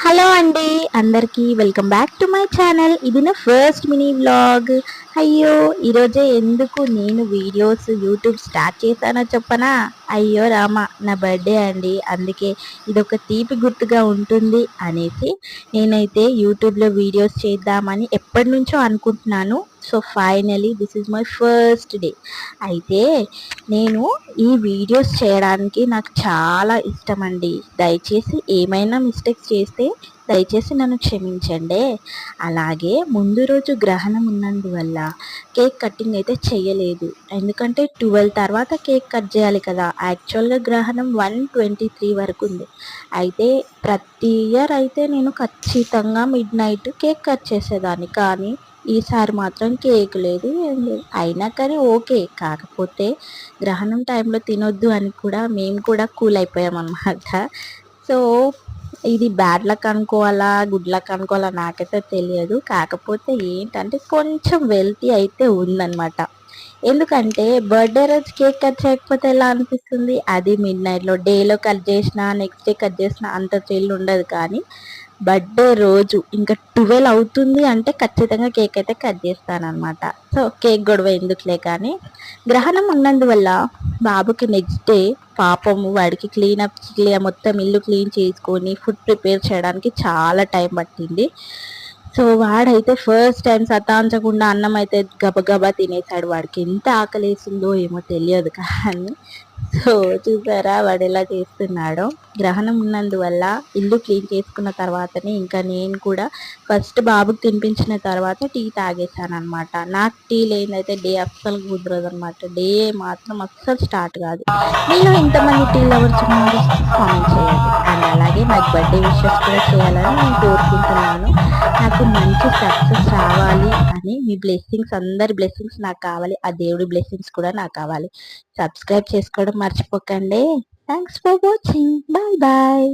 Hello అండి, అందరికీ welcome back to my channel. ఇది నా ఫస్ట్ మినీ వ్లాగ్. అయ్యో, ఈరోజే ఎందుకు నేను వీడియోస్ యూట్యూబ్ స్టార్ట్ చేశానో చెప్పనా? అయ్యో రామ, నా బర్త్డే అండి. అందుకే ఇదొక తీపి గుర్తుగా ఉంటుంది అనేసి నేనైతే యూట్యూబ్లో వీడియోస్ చేద్దామని ఎప్పటి నుంచో అనుకుంటున్నాను. So finally this is my first day. అయితే నేను ఈ వీడియోస్ చేయడానికి నాకు చాలా ఇష్టం అండి. దయచేసి ఏమైనా మిస్టేక్స్ చేస్తే దయచేసి నన్ను క్షమించండి. అలాగే ముందు రోజు గ్రహణం ఉన్నందువల్ల కేక్ కటింగ్ అయితే చేయలేదు. ఎందుకంటే 12 తర్వాత కేక్ కట్ చేయాలి కదా. యాక్చువల్గా గ్రహణం 1:23 వరకు ఉంది. అయితే ప్రతి ఇయర్ అయితే నేను ఖచ్చితంగా మిడ్ నైట్ కేక్ కట్ చేసేదాన్ని. కానీ ఈసారి మాత్రం కేక్ లేదు, ఏం లేదు. అయినా కానీ ఓకే. కాకపోతే గ్రహణం టైంలో తినొద్దు అని కూడా మేము కూడా కూల్ అయిపోయామన్నమాట. సో ఇది బ్యాడ్ లక్ అనుకోవాలా, గుడ్ లక్ అనుకోవాలా నాకైతే తెలియదు. కాకపోతే ఏంటంటే కొంచెం వెల్తీ అయితే ఉందన్నమాట. ఎందుకంటే బర్త్డే రోజు కేక్ కట్ చేయకపోతే ఎలా అనిపిస్తుంది? అది మిడ్ నైట్లో డేలో కట్ చేసినా నెక్స్ట్ డే కట్ చేసినా అంత థ్రిల్ ఉండదు. కానీ బర్త్డే రోజు ఇంకా 12 అవుతుంది అంటే ఖచ్చితంగా కేక్ అయితే కట్ చేస్తానన్నమాట. సో కేక్ గొడవ ఎందుకులే. కానీ గ్రహణం ఉన్నందువల్ల బాబుకి నెక్స్ట్ డే పాపము వాడికి మొత్తం ఇల్లు క్లీన్ చేసుకొని ఫుడ్ ప్రిపేర్ చేయడానికి చాలా టైం పట్టింది. సో వాడైతే ఫస్ట్ టైం సతాంచకుండా అన్నం అయితే గబగబా తినేసాడు. వాడికి ఎంత ఆకలేసిందో ఏమో తెలియదు. కానీ సో చూసారా వాడు ఎలా చేస్తున్నాడో. గ్రహణం ఉన్నందువల్ల ఇల్లు క్లీన్ చేసుకున్న తర్వాతనే ఇంకా నేను కూడా ఫస్ట్ బాబుకి తినిపించిన తర్వాత టీ తాగేసాను అనమాట. నాకు టీ లేదైతే డే అస్సలు కుదరదు అనమాట. డే మాత్రం అస్సలు స్టార్ట్ కాదు. నేను ఎంతమంది టీ లవర్స్ ఉన్నారు కామెంట్ చేయండి. అండ్ అలాగే నాకు బర్త్డే విషెస్ కూడా చేయాలని నేను కోరుకుంటున్నాను. నాకు మంచి సక్సెస్ రావాలి అని మీ బ్లెస్సింగ్స్, అందరి బ్లెస్సింగ్స్ నాకు కావాలి. ఆ దేవుడి బ్లెస్సింగ్స్ కూడా నాకు కావాలి. సబ్స్క్రైబ్ చేసుకోవడం మర్చిపోకండి. Thanks for watching. Bye bye.